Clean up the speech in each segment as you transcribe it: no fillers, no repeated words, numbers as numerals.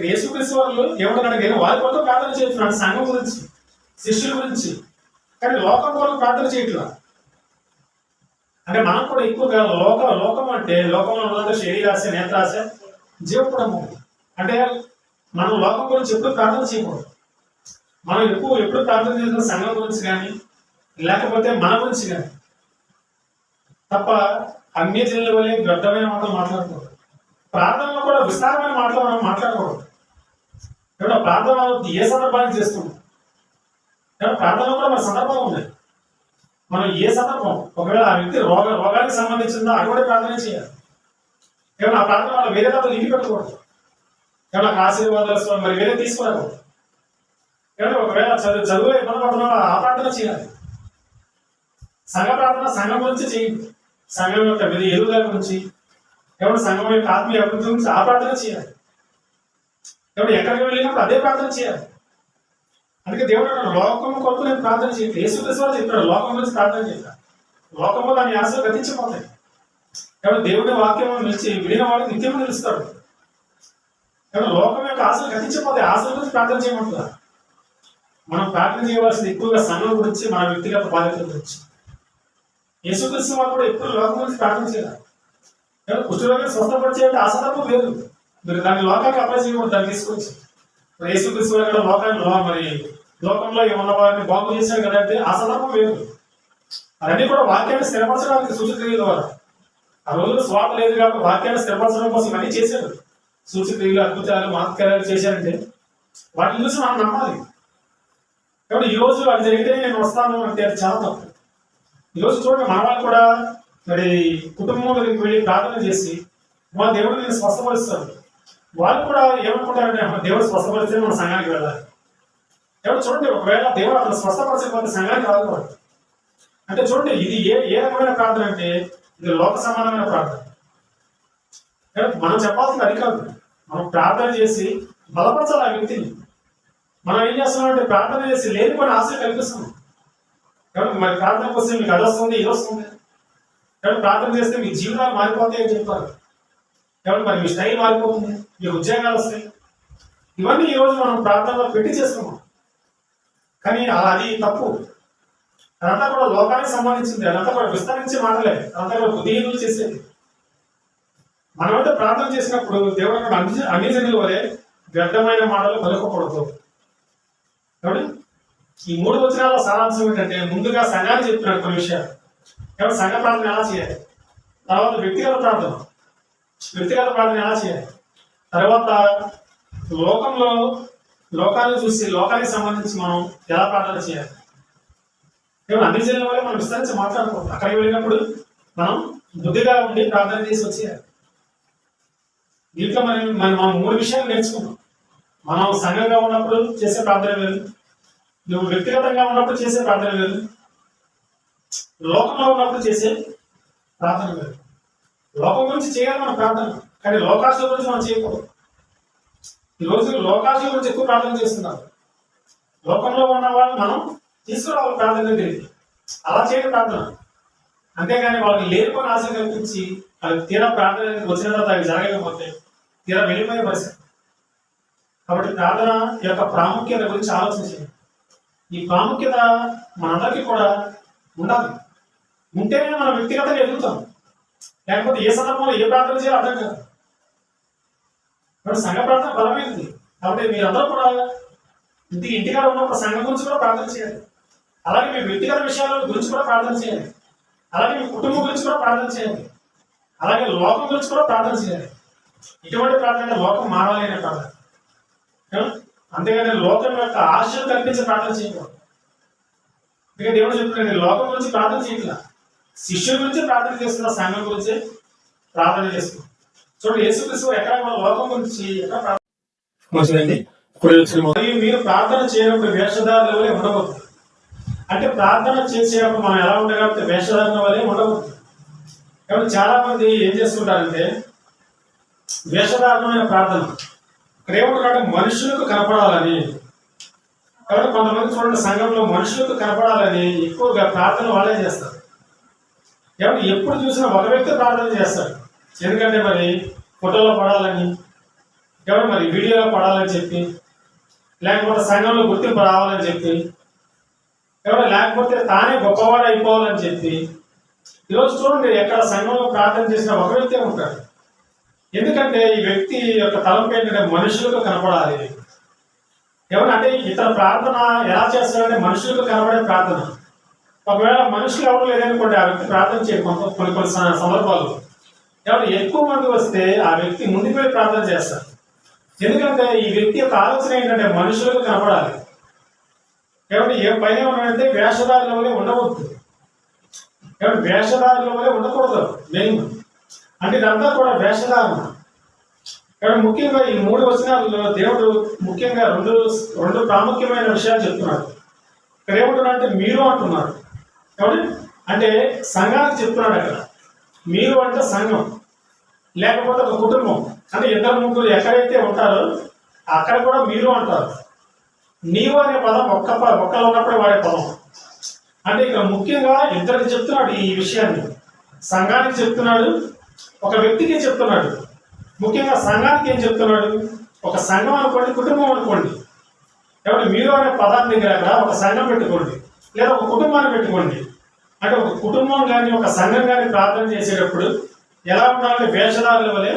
యేసుక్రీస్తు వాళ్ళు ఏమంటున్నాడు, నేను వారి కొరకు ప్రార్థన చేస్తున్నాను, సంఘం గురించి, శిష్యుల గురించి. కానీ లోకం కొరకు ప్రార్థన చేయట్లా. అంటే మనం కూడా ఎక్కువగా లోకం అంటే లోకంలో ఉన్నది శరీరాశ, నేత్రాశ, జీవపుడము. అంటే మనం లోకం గురించి ఎప్పుడు ప్రార్థన చేయకూడదు. మనం ఎప్పుడు ప్రార్థన చేసిన సంఘం గురించి కానీ లేకపోతే మన గురించి కానీ తప్ప అన్య జనుల వల్ల వ్యర్థమైన మాటలు మాట్లాడకూడదు. ప్రార్థనలో కూడా విస్తారమైన మాటలు మనం మాట్లాడకూడదు. కాబట్టి ప్రార్థన ఏ సందర్భానికి చేస్తున్నాం, కాబట్టి ప్రార్థనలో కూడా మన సందర్భం ఉంది. మనం ఏ సందర్భం, ఒకవేళ ఆ వ్యక్తి రోగానికి సంబంధించిందో అది కూడా ప్రార్థన చేయాలి. కేవలం ఆ ప్రార్థన వల్ల వేరే దాంట్లో ఇంటి పెట్టకూడదు. కేవలం ఆశీర్వాదాలు మరి వేరే తీసుకోరాకూడదు. కేవలం ఒకవేళ చదువులో ఇబ్బంది పడుతున్నా ఆ ప్రార్థన చేయాలి. సంఘ ప్రార్థన సంఘం గురించి చేయండి. సంఘం యొక్క ఎదుగుదల గురించి, ఎవరు సంఘం యొక్క ఆత్మీయ అభివృద్ధి గురించి ఆ ప్రార్థన చేయాలి. ఎవరు ఎక్కడికి వెళ్ళినప్పుడు అదే ప్రార్థన చేయాలి. అందుకే దేవుడు లోకం కొరకు నేను ప్రార్థన చేయాలి. యేసుక్రీస్తు చెప్పాడు లోకం గురించి ప్రార్థన చేయాలి. లోకంలో దాని ఆశలు గతించిపోతాయి. ఎవరు దేవుడి వాక్యం నిలిచి విడిన వాడికి నిత్యం నిలుస్తాడు. ఎవరు లోకం యొక్క ఆశలు గతించిపోతాయి. ఆశల గురించి ప్రార్థన చేయమంటున్నారు. మనం ప్రార్థన చేయవలసింది ఎక్కువగా సంఘం గురించి, మన వ్యక్తిగత బాధ్యతల గురించి. యేసుక్రీస్తు వారు కూడా ఎప్పుడు లోకం గురించి ప్రార్థన చేయాలి. కుష్ఠరోగిని స్వస్థపరిచేయంటే ఆ సందర్భం లేదు. మీరు దాన్ని లోకానికి అప్లై చేయకూడదు. దాన్ని తీసుకొచ్చి యేసుక్రీస్తు వారు కూడా మరి లోకంలో ఏమన్న వారిని బాగు చేశాడు కదా అంటే ఆ సందర్భం లేదు. అవన్నీ కూడా వాక్యాన్ని స్థిరపరచడానికి సూచక్రియల ద్వారా. ఆ రోజులు స్వార్థ లేదు కాబట్టి వాక్యాన్ని స్థిరపరచడం కోసం ఇవన్నీ చేశాడు. సూచక్రియలు, అద్భుతాలు, మహత్కార్యాలు చేశారంటే వాటిని చూసి మనం నమ్మాలి. కాబట్టి ఈ రోజు అది జరిగితే నేను వస్తాను అంటే అది చాలా తప్పు. ఈరోజు చూడండి, మన వాళ్ళు కూడా మరి కుటుంబంలోకి వెళ్ళి ప్రార్థన చేసి మా దేవుడు నేను స్వస్థపరుస్తాడు. వాళ్ళు కూడా ఏమనుకుంటారంటే దేవుడు స్వస్థపరిస్తే మన సంఘానికి వెళ్ళాలి. ఎవరు చూడండి, ఒకవేళ దేవుడు అతను స్వస్థపరచకపోతే సంఘానికి రాకూడదు. అంటే చూడండి, ఇది ఏ రకమైన ప్రార్థన అంటే ఇది లోక సమానమైన ప్రార్థన. మనం చెప్పాల్సింది అది కాదు. మనం ప్రార్థన చేసి బలపరచాలి ఆ వ్యక్తిని. మనం ఏం చేస్తున్నాం అంటే ప్రార్థన చేసి లేని కొన్ని ఆశలు కల్పిస్తున్నాం. కాబట్టి మరి ప్రార్థన కోసం మీకు అది వస్తుంది, ఇది వస్తుంది. కాబట్టి ప్రార్థన చేస్తే మీ జీవితాలు మారిపోతాయని చెప్తారు. కాబట్టి మరి మీ స్టైల్ మారిపోతుంది, మీ ఉద్యోగాలు వస్తాయి. ఇవన్నీ ఈరోజు మనం ప్రార్థనలో పెట్టి చేస్తున్నాం. కానీ అది తప్పు. అదంతా కూడా లోకానికి సంబంధించింది. అదంతా కూడా విస్తరించి మాటలే. అదంతా కూడా బుద్ధిహీనులు చేసేది. మనమైతే ప్రార్థన చేసినప్పుడు దేవుడు అన్ని జనుల వలె వ్యర్థమైన మాటలు పలుకకూడదు. కాబట్టి ఈ 3 వచనాల సారాంశం ఏంటంటే ముందుగా సంఘాన్ని చెప్తున్నాడు కొన్ని విషయాలు. కాబట్టి సంఘ ప్రార్థన ఎలా చేయాలి, తర్వాత వ్యక్తిగత ప్రార్థన ఎలా చేయాలి, తర్వాత లోకాన్ని చూసి లోకానికి సంబంధించి మనం ఎలా ప్రార్థన చేయాలి. కేవలం అన్ని జనుల వల్ల మనం విస్తరించి మాట్లాడుకోవాలి. అక్కడికి వెళ్ళినప్పుడు మనం బుద్ధిగా ఉండి ప్రార్థన చేసి వచ్చేయాలి. దీంట్లో మనం 3 విషయాలు నేర్చుకున్నాం. మనం సంఘంగా ఉన్నప్పుడు చేసే ప్రార్థన వేరు, నువ్వు వ్యక్తిగతంగా ఉన్నప్పుడు చేసే ప్రార్థన వేరు, లోకంలో ఉన్నప్పుడు చేసే ప్రార్థన వేరు. లోకం గురించి చేయాలి మన ప్రార్థన, కానీ లోకాశల గురించి మనం చేయకూడదు. ఈరోజు లోకాశల గురించి ఎక్కువ ప్రార్థన చేస్తున్నారు. లోకంలో ఉన్న వాళ్ళు మనం తీసుకురావాలి ప్రార్థన దగ్గరికి. అలా చేయడం ప్రార్థన. అంతేగాని వాళ్ళకి లేనిపోయిన ఆశ కల్పించి అది తీరా ప్రార్థన వచ్చిన తర్వాత అవి జరగకపోతే తీరా వెళ్ళిపోయే పరిస్థితి. కాబట్టి ప్రార్థన యొక్క ప్రాముఖ్యత గురించి ఆలోచించండి. ఈ ప్రాముఖ్యత మనందరికీ కూడా ఉండాలి. ఉంటేనే మనం వ్యక్తిగతంగా ఎదుగుతాం. లేకపోతే ఏ సందర్భంలో ఏ ప్రార్థన చేయాలో అర్థం కాదు. కాబట్టి సంఘ ప్రార్థన బలమైనది. కాబట్టి మీరందరూ కూడా ఇంటికాడ ఉన్నప్పుడు సంఘం గురించి కూడా ప్రార్థన చేయాలి. అలాగే మీ వ్యక్తిగత విషయాల గురించి కూడా ప్రార్థన చేయాలి. అలాగే మీ కుటుంబం గురించి కూడా ప్రార్థన చేయాలి. అలాగే లోకం గురించి కూడా ప్రార్థన చేయాలి. ఇటువంటి ప్రార్థన లోకం మారాలి అనే ప్రార్థన. అంతేగాని లోకం యొక్క ఆశలు కల్పించే ప్రార్థన చేయకూడదు. ఇక దేవుడు చెప్తున్నాడు, లోకం గురించి ప్రార్థన చేయట్లా, శిష్యుల గురించి ప్రార్థన చేస్తున్నా, సంఘం గురించి ప్రార్థన చేస్తున్నా. చూడండి, యేసుక్రీస్తు ఎక్కడ మన లోకం గురించి ఎక్కడ మీరు ప్రార్థన చేయనప్పుడు వేషధారుల వలె ఉండవద్దు. అంటే ప్రార్థన చేసేటప్పుడు మనం ఎలా ఉంటాం కాబట్టి వేషధారణ వలె ఉండవద్దు. కాబట్టి చాలా మంది ఏం చేస్తుంటారంటే వేషధారణమైన ప్రార్థన. ఇక్కడ ఏమంటారంటే మనుషులకు కనపడాలని. కాబట్టి కొంతమంది చూడండి, సంఘంలో మనుషులకు కనపడాలని ఎక్కువగా ప్రార్థన వాళ్ళే చేస్తారు. కాబట్టి ఎప్పుడు చూసినా ఒక వ్యక్తి ప్రార్థన చేస్తాడు. ఎందుకంటే మరి ఫోటోలో పడాలని, ఎవరు మరి వీడియోలో పడాలని చెప్పి, లేకపోతే సంఘంలో గుర్తింపు రావాలని చెప్పి, ఎవరు లేకపోతే తానే గొప్పవాడు అయిపోవాలని చెప్పి. ఈరోజు చూడండి, ఎక్కడ సంఘంలో ప్రార్థన చేసిన ఒక వ్యక్తే ఉంటాడు. ఎందుకంటే ఈ వ్యక్తి యొక్క తలంపు ఏంటంటే మనుషులకు కనపడాలి. ఎవరంటే ఇతర ప్రార్థన ఎలా చేస్తారంటే మనుషులకు కనబడే ప్రార్థన. ఒకవేళ మనుషులు ఎవరు లేదనుకోండి, ఆ వ్యక్తి ప్రార్థన చేయకుండా కొన్ని సందర్భాలు ఎవరు ఎక్కువ మంది వస్తే ఆ వ్యక్తి ముందుకు వెళ్ళి ప్రార్థన చేస్తారు. ఎందుకంటే ఈ వ్యక్తి యొక్క ఆలోచన ఏంటంటే మనుషులకు కనపడాలి. ఎవరు ఏ పైన ఉన్నాడంటే వేషధారుల వల్లే ఉండవద్దు, ఎవరు వేషధారుల వల్లే ఉండకూడదు. మెయిన్ అంటే ఇదంతా కూడా వేషధారణ. కాబట్టి ముఖ్యంగా ఈ 3 వచనాలలో దేవుడు ముఖ్యంగా రెండు ప్రాముఖ్యమైన విషయాలు చెప్తున్నాడు. ఇక్కడ ఏమంటున్నాడు అంటే మీరు అంటున్నాడు. కాబట్టి అంటే సంఘానికి చెప్తున్నాడు. అక్కడ మీరు అంటే సంఘం, లేకపోతే ఒక కుటుంబం, అంటే 2-3 ఎక్కడైతే ఉంటారో అక్కడ కూడా మీరు అంటారు. నీవు అనే పదం ఒక్కలో ఉన్నప్పుడే వాడే పదం. అంటే ఇక్కడ ముఖ్యంగా ఇద్దరికి చెప్తున్నాడు ఈ విషయాన్ని. సంఘానికి చెప్తున్నాడు, ఒక వ్యక్తికి చెప్తున్నాడు. ముఖ్యంగా సంఘానికి ఏం చెప్తున్నాడు? ఒక సంఘం అనుకోండి, కుటుంబం అనుకోండి. కాబట్టి మీరు అనే పదాన్ని దగ్గర అక్కడ ఒక సంఘం పెట్టుకోండి, లేదా ఒక కుటుంబాన్ని పెట్టుకోండి. అంటే ఒక కుటుంబం కానీ ఒక సంఘం కానీ ప్రార్థన చేసేటప్పుడు ఎలా ఉండాలంటే వేషధారుల వలె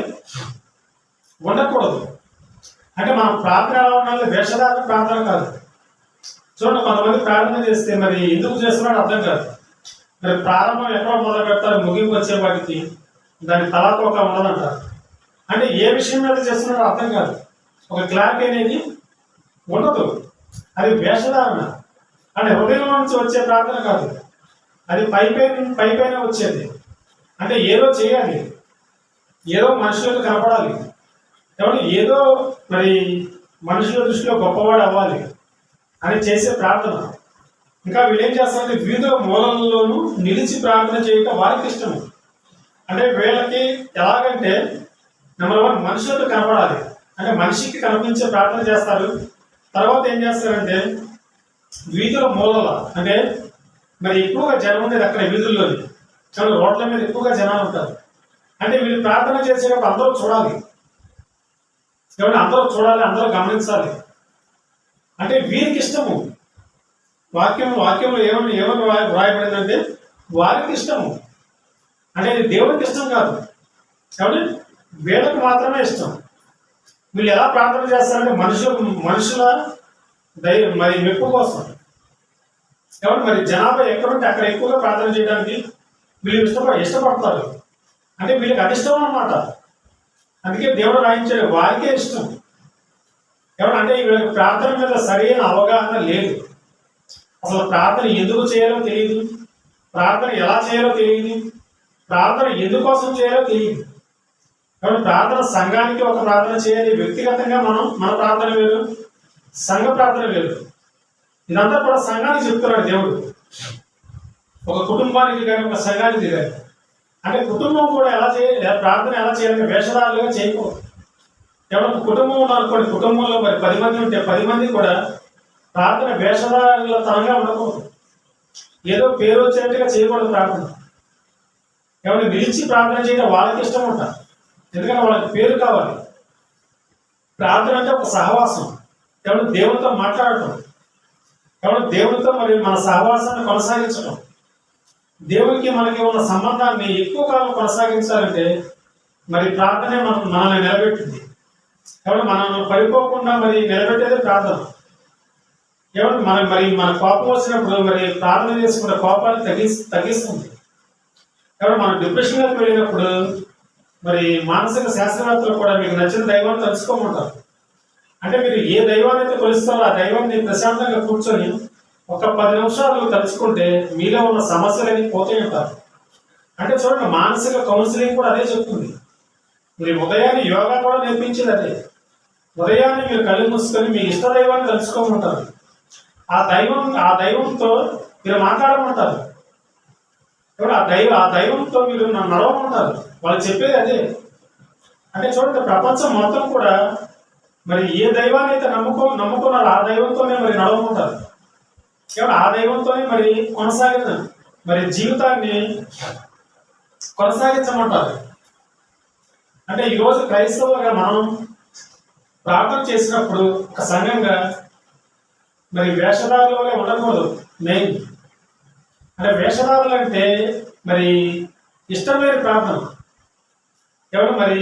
ఉండకూడదు. అంటే మనం ప్రార్థన ఎలా ఉండాలి? వేషధారణ ప్రార్థన కాదు. చూడండి, కొంతమంది ప్రార్థన చేస్తే మరి ఎందుకు చేస్తున్నాడో అర్థం కాదు. మరి ప్రారంభం ఎక్కడ మొదలు పెడతారు, ముగింపు వచ్చేవాడికి దాని తలాతోక ఉండదంటారు. అంటే ఏ విషయం మీద చేస్తున్నాడో అర్థం కాదు, ఒక క్లారిటీ అనేది ఉండదు. అది వేషధారణ. అంటే హృదయంలో నుంచి వచ్చే ప్రార్థన కాదు, అది పైపైన వచ్చేది. అంటే ఏదో చేయాలి, ఏదో మనుషులకు కనపడాలి, కాబట్టి ఏదో మరి మనుషుల దృష్టిలో గొప్పవాడు అవ్వాలి అని చేసే ప్రార్థన. ఇంకా వీళ్ళు ఏం చేస్తారంటే వివిధ మూలల్లోనూ నిలిచి ప్రార్థన చేయటం వారికి ఇష్టము. అంటే వీళ్ళకి ఎలాగంటే నెంబర్ 1 మనుషులకు కనపడాలి, అంటే మనిషికి కనిపించే ప్రార్థన చేస్తారు. తర్వాత ఏం చేస్తారంటే వీధుల మూలల, అంటే మరి ఎక్కువగా జనం ఉండేది అక్కడ వీధుల్లోని, కానీ రోడ్ల మీద ఎక్కువగా జనాలు ఉంటారు. అంటే వీళ్ళు ప్రార్థన చేసేటప్పుడు అందరూ చూడాలి, కాబట్టి అందరూ చూడాలి, అందరూ గమనించాలి. అంటే వీరికి ఇష్టము. వాక్యంలో ఏమని వ్రాయబడిందంటే వారికి ఇష్టము. అంటే ఇది దేవుడికి ఇష్టం కాదు, కాబట్టి వీళ్ళకి మాత్రమే ఇష్టం. వీళ్ళు ఎలా ప్రార్థన చేస్తారంటే మనుషుల మరి మెప్పు కోసం. కాబట్టి మరి జనాభా ఎక్కడుంటే అక్కడ ఎక్కువగా ప్రార్థన చేయడానికి వీళ్ళు ఇష్టపడతారు. అంటే వీళ్ళకి అది ఇష్టం అన్నమాట. అందుకే దేవుడు రాయించాడు వారికే ఇష్టం. అంటే వీళ్ళకి ప్రార్థన మీద సరైన అవగాహన లేదు. అసలు ప్రార్థన ఎందుకు చేయాలో తెలియదు, ప్రార్థన ఎలా చేయాలో తెలియదు, ప్రార్థన ఎందుకోసం చేయాలో తెలియదు. కాబట్టి ప్రార్థన సంఘానికి ఒక ప్రార్థన చేయాలి, వ్యక్తిగతంగా మన ప్రార్థన వేరు, సంఘ ప్రార్థన వేరు. ఇదంతా కూడా సంఘానికి చెప్తున్నాడు దేవుడు, ఒక కుటుంబానికి కానీ ఒక సంఘానికి కానీ. అంటే కుటుంబం కూడా ప్రార్థన ఎలా చేయాలంటే వేషధారులుగా చేయకూడదు. ఎవరైనా కుటుంబం ఉన్నారనుకోండి, కుటుంబంలో మరి 10 మంది ఉంటే 10 మంది కూడా ప్రార్థన వేషధారుల తరంగా ఉండకూడదు, ఏదో పేరు వచ్చినట్టుగా చేయకూడదు ప్రార్థన. ఎవరైనా నిలిచి ప్రార్థన చేయడం వాళ్ళకి ఇష్టం ఉంటారు, ఎందుకంటే వాళ్ళకి పేరు కావాలి. ప్రార్థన అంటే ఒక సహవాసం, ఎవరైనా దేవునితో మాట్లాడటం, ఎవరైనా దేవునితో మరి మన సహవాసాన్ని కొనసాగించడం. దేవునికి మనకి ఉన్న సంబంధాన్ని ఎక్కువ కాలం కొనసాగించాలంటే మరి ప్రార్థనే మనల్ని నిలబెట్టింది. కాబట్టి మనం పడిపోకుండా మరి నిలబెట్టేదే ప్రార్థన. ఎవరు మన కోపం వచ్చినప్పుడు మరి ప్రార్థన చేసుకున్న కోపాన్ని తగ్గిస్తుంది. కాబట్టి మనం డిప్రెషన్లోకి వెళ్ళినప్పుడు మరి మానసిక శాస్త్రవేత్తలు కూడా మీకు నచ్చిన దైవాన్ని తెలుసుకోమంటారు. అంటే మీరు ఏ దైవాన్ని అయితే కొలుస్తారో ఆ దైవాన్ని ప్రశాంతంగా కూర్చొని ఒక 10 నిమిషాలు తలుచుకుంటే మీలో ఉన్న సమస్యలన్నీ పోతూ ఉంటారు. అంటే చూడండి, మానసిక కౌన్సిలింగ్ కూడా అదే చెప్తుంది. మీరు ఉదయాన్నే యోగా కూడా నేర్పించేది అదే. ఉదయాన్నే మీరు కళ్ళు మూసుకొని మీ ఇష్ట దైవాన్ని తెలుసుకోమంటారు. ఆ దైవంతో మీరు మాట్లాడమంటారు. ఆ దైవంతో మీరు నడవమంటారు. వాళ్ళు చెప్పేది అదే. అంటే చూడండి, ప్రపంచం మొత్తం కూడా మరి ఏ దైవాన్ని అయితే నమ్ముకున్నారో ఆ దైవంతోనే మరి నడవమంటారు. ఆ దైవంతోనే మరి జీవితాన్ని కొనసాగించమంటారు. అంటే ఈరోజు క్రైస్తవులుగా మనం ప్రార్థన చేసినప్పుడు ఒక సంఘంగా మరి వేషధారులనే ఉండకూడదు. మెయిన్ అంటే వేషధారులు అంటే మరి ఇష్టం లేని ప్రార్థన. ఎవరు మరి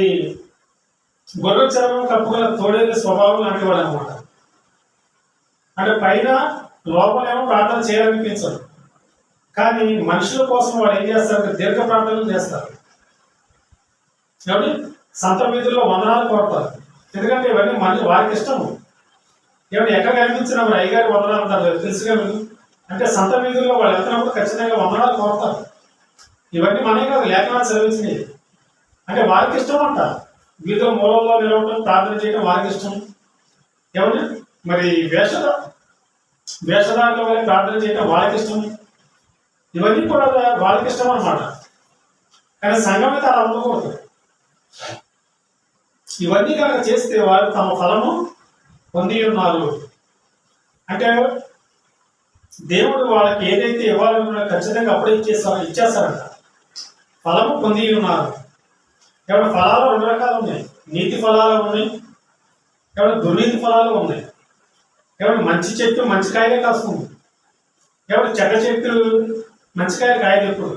గొర్రె చర్మం కప్పుగల తోడేలు స్వభావం లాంటి వాడు అనమాట. అంటే పైన లోపలేమో ప్రార్థన చేయాలనిపించదు, కానీ మనుషుల కోసం వాడు ఏం చేస్తారంటే దీర్ఘ ప్రార్థనలు చేస్తారు. కాబట్టి సంత వీధుల్లో వందనాలు కోరుతారు, ఎందుకంటే ఇవన్నీ మళ్ళీ వారికి ఇష్టము. ఏమైనా ఎక్కడ కనిపించినా మరి అయ్యగారి వందనాలు అంటారు, తెలుసుగా మీరు. అంటే సంత వీధుల్లో వాళ్ళు వెళ్తున్నప్పుడు ఖచ్చితంగా వందనాలు కోరుతారు. ఇవన్నీ మనమే కాదు, లేఖనాలు చదివించినవి. అంటే వారికి ఇష్టం అంట. వీధిలో మూలంలో నిలవడం, ప్రార్థన చేయడం వారికి ఇష్టం. ఏమన్నా మరి వేషధారుల వల్ల ప్రార్థన చేయడం వాళ్ళకి ఇష్టం. ఇవన్నీ కూడా వాళ్ళకి ఇష్టం అన్నమాట. కానీ సంఘం అయితే అలా ఉండకూడదు. ఇవన్నీ కనుక చేస్తే వారు తమ ఫలము పొంది ఉన్నారు. అంటే దేవుడు వాళ్ళకి ఏదైతే ఇవ్వాలన్నా ఖచ్చితంగా అప్పుడే ఇచ్చేస్తారంట. ఫలము పొంది ఉన్నారు. ఏమైనా ఫలాలు 2 రకాలు ఉన్నాయి. నీతి ఫలాలు ఉన్నాయి, ఏమైనా దుర్నీతి ఫలాలు ఉన్నాయి. ఏమైనా మంచి చెట్టు మంచి కాయలే కాస్తుంది, ఏమైనా చెడ్డ చెట్టు మంచి కాయలు కాయలు ఎప్పుడు.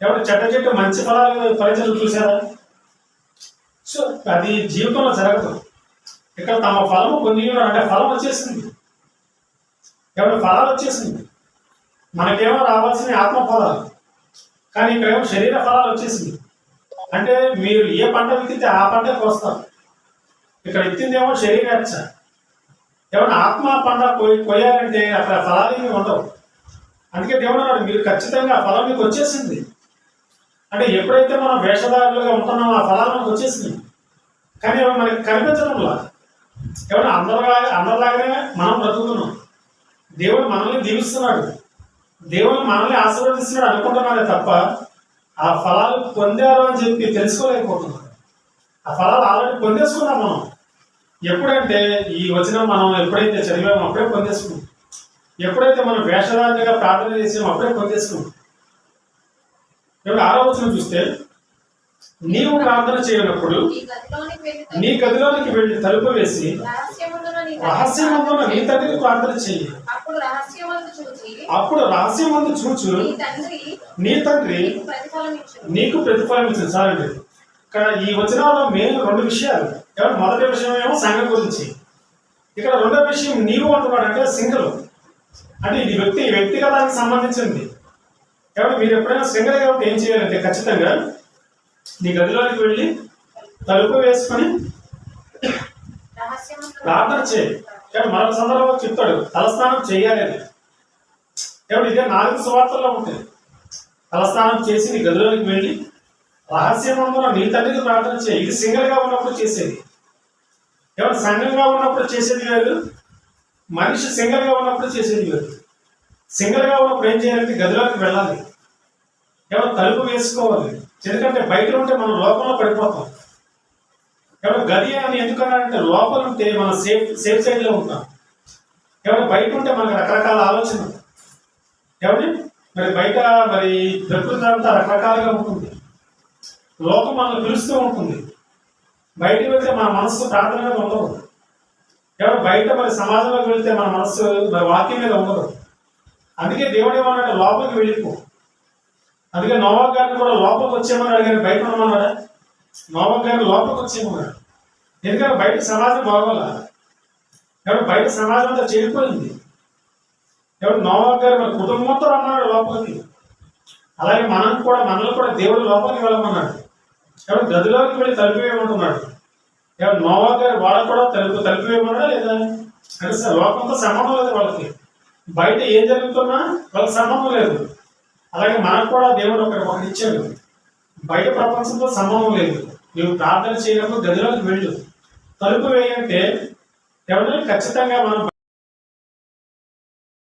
ఏమైనా చెడ్డ చెట్టు మంచి ఫలాలు ఫలించడం చూసారా? సో అది జీవితంలో జరగదు. ఇక్కడ తమ ఫలము పొంది ఉన్నారు అంటే ఫలం వచ్చేసింది. ఏమైనా ఫలాలు వచ్చేసింది. మనకేమో రావాల్సిన ఆత్మ ఫలాలు, కానీ ఇక్కడేమో శరీర ఫలాలు వచ్చేసింది. అంటే మీరు ఏ పంట విత్తితే ఆ పంటకు వస్తారు. ఇక్కడ ఎత్తిందేమో శరీరేచ్ఛ. ఏమన్నా ఆత్మ పంట కొయ్యాలంటే అక్కడ ఫలాలు ఏమి ఉండవు. అందుకే దేవుడు అన్నాడు, మీరు ఖచ్చితంగా ఆ ఫలం మీకు వచ్చేసింది. అంటే ఎప్పుడైతే మనం వేషధారులుగా ఉంటున్నామో ఆ ఫలాలు మనకు వచ్చేసింది, కానీ మనకి కనిపించడంలా. ఏమన్నా అందరిలాగానే మనం బ్రతుకుతున్నాం. దేవుడు మనల్ని దీవిస్తున్నాడు, దేవుడు మనల్ని ఆశీర్వదిస్తున్నాడు అనుకుంటున్నాడే తప్ప ఆ ఫలాలు పొందారు అని చెప్పి తెలుసుకోలేకపోతున్నాం. ఆ ఫలాలు ఆల్రెడీ పొందేసుకున్నాం మనం. ఎప్పుడంటే ఈ వచనం మనం ఎప్పుడైతే చదివామో అప్పుడే పొందేసుకున్నాం. ఎప్పుడైతే మనం వేషధారులుగా ప్రార్థన చేసామో అప్పుడే పొందేసుకున్నాం. ఇప్పుడు 6వ వచనం చూస్తే, నీవు ప్రార్థన చేయనప్పుడు నీ గదిలోనికి వెళ్ళి తలుపు వేసి రహస్యమందున నీ తండ్రికి ప్రార్థన చెయ్యి. అప్పుడు రహస్యమందు చూచు నీ తండ్రి నీకు ప్రతిఫలం ఇచ్చింది. చాలండి. ఇక్కడ ఈ వచనంలో మెయిన్ 2 విషయాలు. మొదటి విషయం ఏమో సంఘం గురించి, ఇక్కడ 2వ విషయం నీవు అంటున్నాడు. అంటే సింగిల్, అంటే ఇది వ్యక్తిగతానికి సంబంధించింది. కాబట్టి మీరు ఎప్పుడైనా సింగిల్ కాబట్టి ఏం చేయాలంటే ఖచ్చితంగా నీ గదిలోకి వెళ్ళి తలుపు వేసుకొని ప్రార్థన చేయాలి. కాబట్టి మరొక సందర్భంలో చెప్తాడు తలస్నానం చేయాలి అని. కాబట్టి ఇదే 4 సువార్తల్లో ఉంటుంది. తలస్నానం చేసి నీ గదిలోకి వెళ్ళి రహస్యమందున నీ తండ్రికి ప్రార్థన చేయి. ఇది సింగిల్గా ఉన్నప్పుడు చేసేది. ఎవరు సంఘంగా ఉన్నప్పుడు చేసేది వేరు, మనిషి సింగిల్గా ఉన్నప్పుడు చేసేది వేరు. సింగిల్గా ఉన్నప్పుడు ఏం చేయాలంటే గదిలోకి వెళ్ళాలి, ఎవరు తలుపు వేసుకోవాలి. ఎందుకంటే బయట ఉంటే మనం లోపల పడిపోతాం. ఎవరు గది అని ఎందుకన్నారంటే లోపల ఉంటే మనం సేఫ్ సైడ్లో ఉంటాం. ఎవరు బయట ఉంటే మనకు రకరకాల ఆలోచన. ఎవరి మరి బయట మరి ప్రకృతి అంతా రకరకాలుగా ఉంటుంది. లోకం మనల్ని పిలుస్తూ ఉంటుంది. బయటకు వెళ్తే మన మనస్సు ప్రార్థన మీద ఉండదు. ఎవరు బయట మరి సమాజంలోకి వెళ్తే మన మనస్సు మరి వాక్యం మీద ఉండదు. అందుకే దేవుడు ఏమన్నాడు, లోపలికి వెళ్ళిపో. అందుకే నోవాహు గారిని కూడా లోపలికి వచ్చేయమన్నాడు, కానీ బయట ఉండమన్నాడా? నోవాహు గారిని లోపలికి వచ్చేయమన్నాడు. ఎందుకంటే బయట సమాజం బాగోలా. ఎవరు బయట సమాజం అంతా చెడిపోయింది. ఎవరు నోవాహు గారు మన కుటుంబంతో రమ్మన్నాడు లోపలికి. అలాగే మనల్ని కూడా దేవుడు లోపలికి వెళ్ళమన్నాడు. ఎవరు గదిలోకి వెళ్ళి తలుపు వేయమంటున్నాడు. ఎవరు నోవాహు గారు వాళ్ళకు కూడా తలుపు వేయమన్నాడా లేదా? అంటే సార్ లోకంతో సంబంధం లేదు వాళ్ళకి. బయట ఏం జరుగుతున్నా వాళ్ళకి సంబంధం లేదు. అలాగే మనకు కూడా దేవుడు ఒకటి ఇచ్చాడు, బయట ప్రపంచంతో సంబంధం లేదు. నువ్వు ప్రార్థన చేయనప్పుడు గదిలోకి వెళ్ళు, తలుపు వేయంటే ఎవరైనా ఖచ్చితంగా మనం